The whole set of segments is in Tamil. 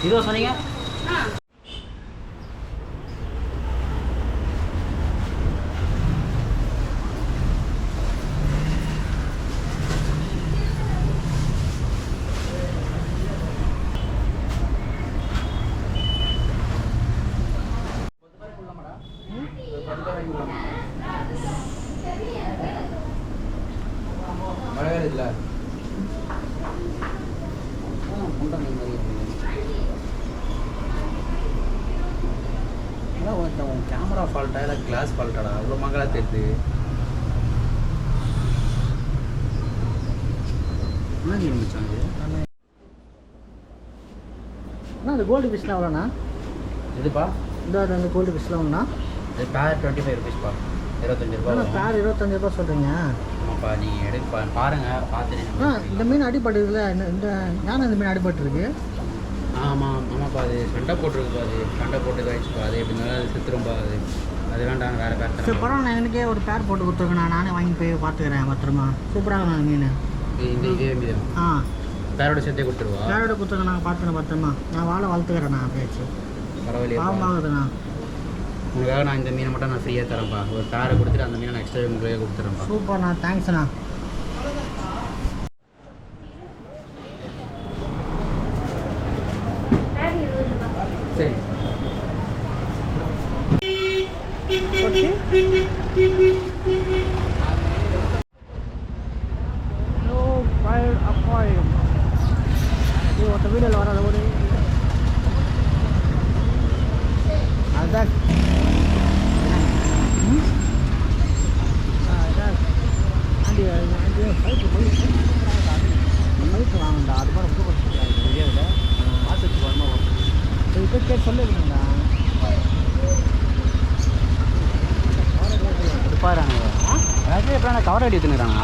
இதோ சொன்னீங்க. மழை இல்லை உன் கேமரா ஃபால்ட்டா இல்லை கிளாஸ் ஃபால்ட்டாடா அவ்வளோ மங்களா தெரியுது. என்ன மீன் முடிச்சாங்க? அண்ணா அந்த கோல்டு ஃபிஷ்லாம் எவ்வளோண்ணா? இதுப்பா இந்த அந்த கோல்டு ஃபிஷ்லாம் ஒன்றா? இது பேர் 25 ருபீஸ்ப்பா. 25 ரூபா. பேர் 25 ரூபா சொல்கிறீங்க? ஆமாப்பா, நீங்கள் எடுப்பா பாருங்கள் பார்த்துட்டு. இந்த மீன் அடிபட்டுருக்குல்ல, இந்த ஞானம் இந்த மீன் அடிபட்டுருக்கு. ஆமாம் ஆமாப்பா, அது சண்டை போட்டிருக்குப்பா. அது சண்டை போட்டு இதாகிடுச்சுப்பா. அது எப்படினாலும் அது செத்துரும்பா. அது வேண்டாம், வேறு பேர் சரி பரவாயில்ல, எனக்கே ஒரு பேர் போட்டு கொடுத்துருக்கேண்ணா. நானே வாங்கி போய் பார்த்துக்கிறேன் பத்திரமா. சூப்பராக நான் மீன் இதே மீது பேரோட சேர்த்தே கொடுத்துருவா. பேரோட கொடுத்துருக்கேன், நாங்கள் பார்த்துக்கிறேன் பத்திரமா. நான் வாழை வளர்த்துக்கிறேண்ணா பேச்சு. பரவாயில்லையா? பாவமாகுதுண்ணா. உங்களுக்காக நான் இந்த மீனை மட்டும் நான் ஃப்ரீயாக தரேன்ப்பா. ஒரு பேரை கொடுத்துட்டு அந்த மீனை நான் எக்ஸ்ட்ரா உங்களுக்கே கொடுத்துறேன்ப்பா. சூப்பர்ண்ணா, தேங்க்ஸ்ண்ணா. சரி ஒரு வீடியோவில் வராத ஒரு அதான் பைக்கு வாங்கண்டா. அது மாதிரி ரொம்ப தெரியாதுல்ல. மாதத்துக்கு வரணும். இப்போ கேட்டு சொல்லிருக்கீங்களா? பாருங்க எப்படின்னா கவர் அடி எடுத்துக்கிறாங்க.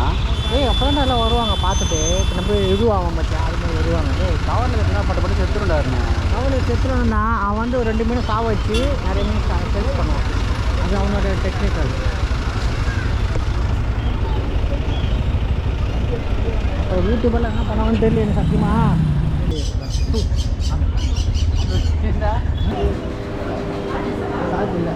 அப்புறம் தான் எல்லாம் வருவாங்க பார்த்துட்டு. இப்போ நம்ம இதுவாகும் பற்றியா, அது மாதிரி வருவாங்க. கவரில் என்ன பட்டு செத்துருண்டாருண்ணே. கவரில் செத்துறோன்னா அவன் வந்து ஒரு 2 மீனை சாவ வச்சு நிறைய மீன் செலக்ட் பண்ணுவான். அது அவனோட டெக்னிக்கல். யூடியூபெல்லாம் என்ன பண்ணுவாங்கன்னு தெரியல எனக்கு சத்தியமா. சார்ஜ் இல்லை.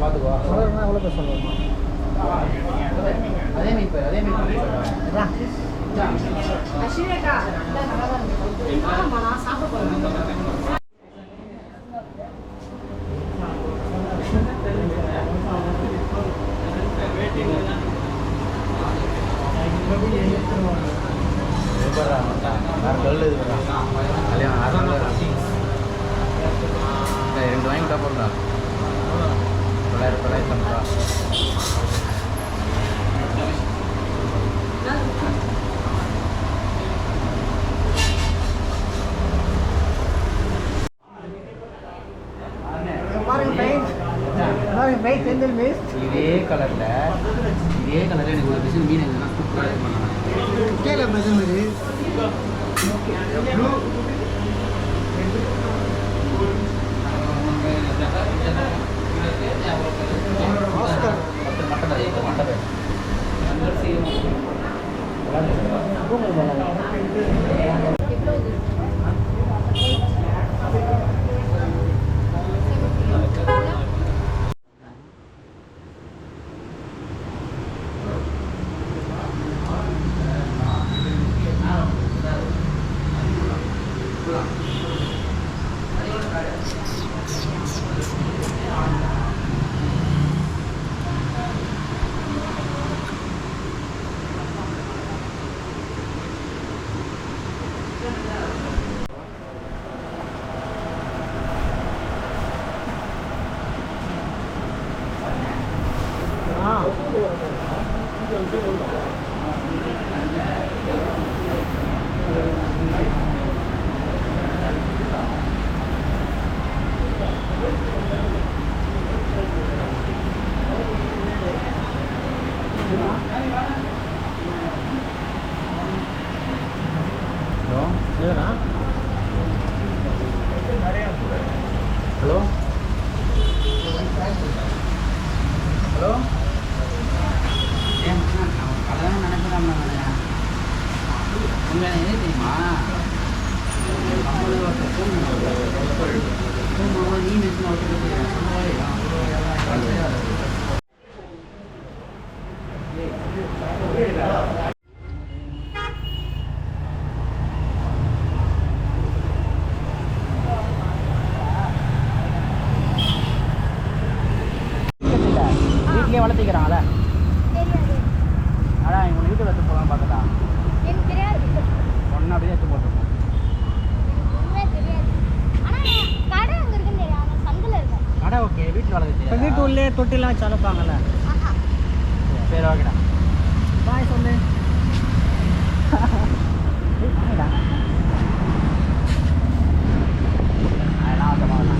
பார்த்துக்குவா. எவ்வளோ பேர் சொல்லுவாங்க? அதே மீன் பேர் அதே மீன் கல்யாணம் 2 வாங்கி விட்டா போடுறா. 900 பண்ணுறா. இதே கலரில் எனக்கு ஒரு பிசில் மீன் எதுனா சூப்பராக பண்ணலாம். கேட்க மாதிரி ஹலோ எதுனா ஹலோ ஹலோ ஏன் அதெல்லாம் நினைப்பதான் உங்களை எது தெரியுமா நீ நினைச்சு வீட்லயே வளர்த்திக்கிறாங்கள அதான் இவங்க வீட்டில் வச்சு போகலாம் பார்த்துட்டா ஒன்றா அப்படியே வச்சு போட்டுருக்கோம் கடை ஓகே வீட்டில் வளர்த்துச்சு இப்போ வீட்டு உள்ளே தொட்டிலாம் வச்சு வளர்ப்பாங்கல்ல சரி ஓகேடா பாய் சொல்லு அதெல்லாம் அந்த மாதிரி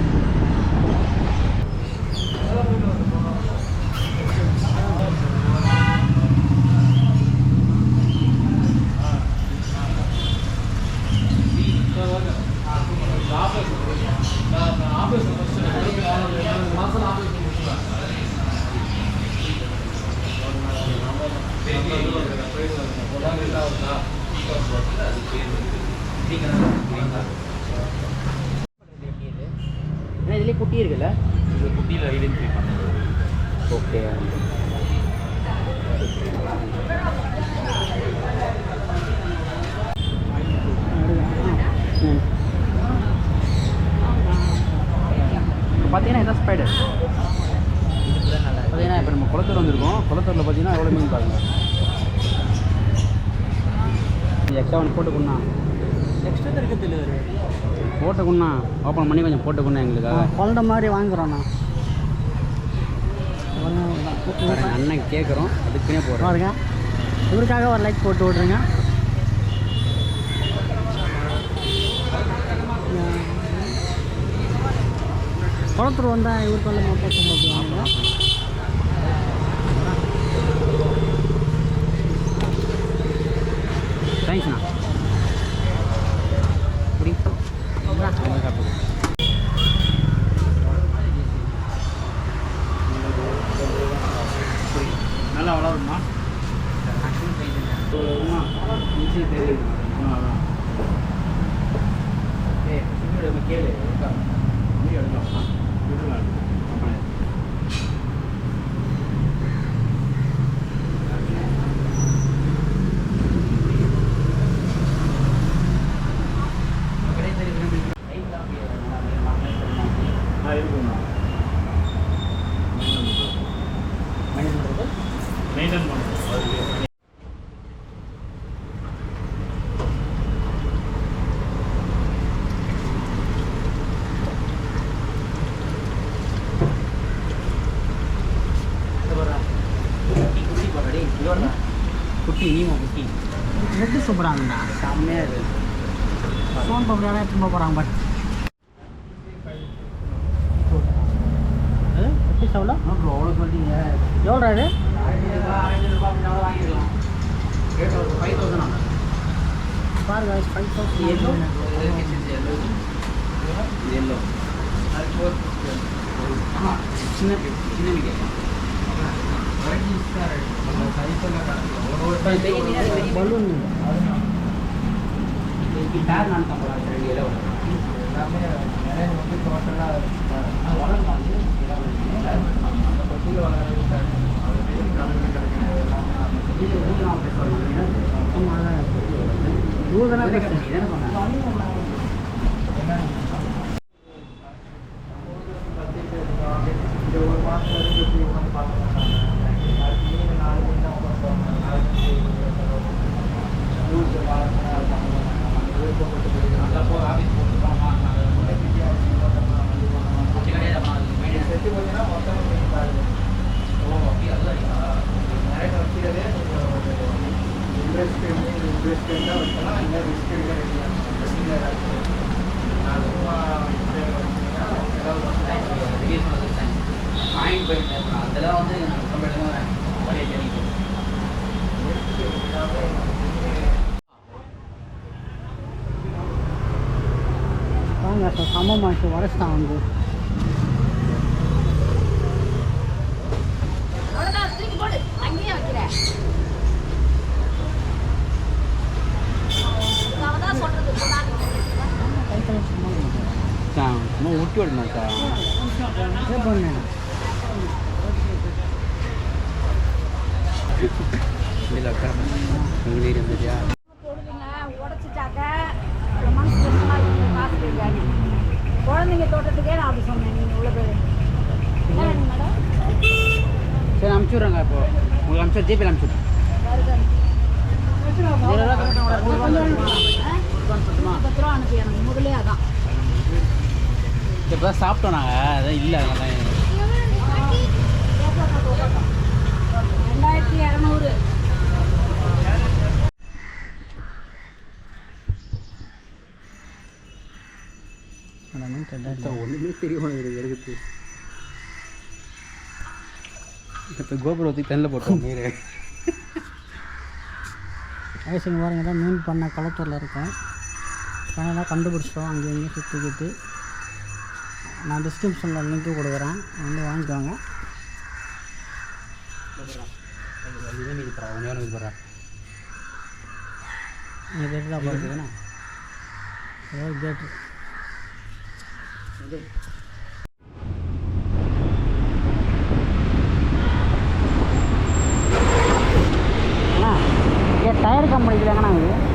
இதுலேயே குட்டி இருக்குல்ல இது குட்டியில் ஐடென்டிஃபை பண்ணுறது. ஓகே இப்போ பார்த்தீங்கன்னா இதான் ஸ்பைடர் பார்த்தீங்கன்னா இப்போ நம்ம குளத்தூர் வந்திருக்கோம். குளத்தூரில் பார்த்தீங்கன்னா எவ்வளோ மீன் பாருங்க. எக்ஸ்ட்ரா ஒன்று போட்டுக்குண்ணா நெக்ஸ்ட் இருக்குது போட்டுக்குண்ணா ஓப்பன் பண்ணி கொஞ்சம் போட்டுக்குண்ணா எங்களுக்காக. குழந்த மாதிரி வாங்குறோண்ணா அண்ணன் கேட்குறோம் அதுக்குன்னே போடுறோம். பாருங்க இவருக்காக ஒரு லைக் போட்டு விட்ருங்க. குளத்தூர் வந்தால் இவருக்கு வந்து மொத்தம் போட்டுவாங்க. தேங்க்ஸ்ண்ணா. இப்படி நல்லா வளருமா? கேளு மெயின்டைன் பண்ணுறது குட்டி நீமா குட்டி ரெட்டு சூப்பராங்கண்ணா செம்மையாக இருக்குது. சோன் பப்படியான திரும்ப போகிறாங்க. பட் எப்படி எவ்வளோ அவ்வளோ சொல்லிட்டீங்க. எவ்வளோ இது? வாங்கிடலாம். ரேட் ஒரு 5000 பாருங்க 5000 எல்லோ சின்ன சின்ன பலூன் பேர் நான் தம்பலாம் எல்லோ அதெல்லாம் வந்து நம்ம வாங்க சார் சமமாச்சு வரஸ்தான் வந்து சும்மா ஊட்டி விடணும் சார் என்ன பண்ணு இல்லை அக்கா உங்களுக்கு இருந்துச்சா உடச்சிட்டாக்க மனசு கஷ்டமாக இருக்குது காசு கேட்காது குழந்தைங்க தோட்டத்துக்கே நான் அப்படி சொன்னேன் நீங்கள் இவ்வளோ பேர் என்ன வேணும் மேடம் சரி அனுப்பிச்சி விட்றேங்க இப்போ உங்களுக்கு அனுப்பிச்சு ஜிபேல அனுப்பிச்சு பத்து ரூபா அனுப்பி எனக்கு முதலே அதான் இப்போ தான் சாப்பிட்டோம் நாங்கள் அதான் இல்லை அதனால 2200 ஒன்றுமே தெரியும் எடுக்கிறது இப்போ கோபுரம் ஊற்றி தண்ணில் போட்டோம் நீர் வயசுங்க பாருங்க தான் மீன் பண்ண களத்தூரில் இருக்கேன் அதெல்லாம் கண்டுபிடிச்சிட்டோம் அங்கே இங்கேயும் சுற்றிக்கிட்டு நான் டிஸ்கிரிப்ஷனில் லிங்க்கு கொடுக்குறேன் வந்து வாங்கிக்கோங்க இது போகிறேன் இது போகிறேன் நீங்கள் கேட்டு தான் பார்த்துக்கண்ணா ஏதாவது கேட்டு அண்ணா டயர் கம்பெனிக்கு தாங்கண்ணா இது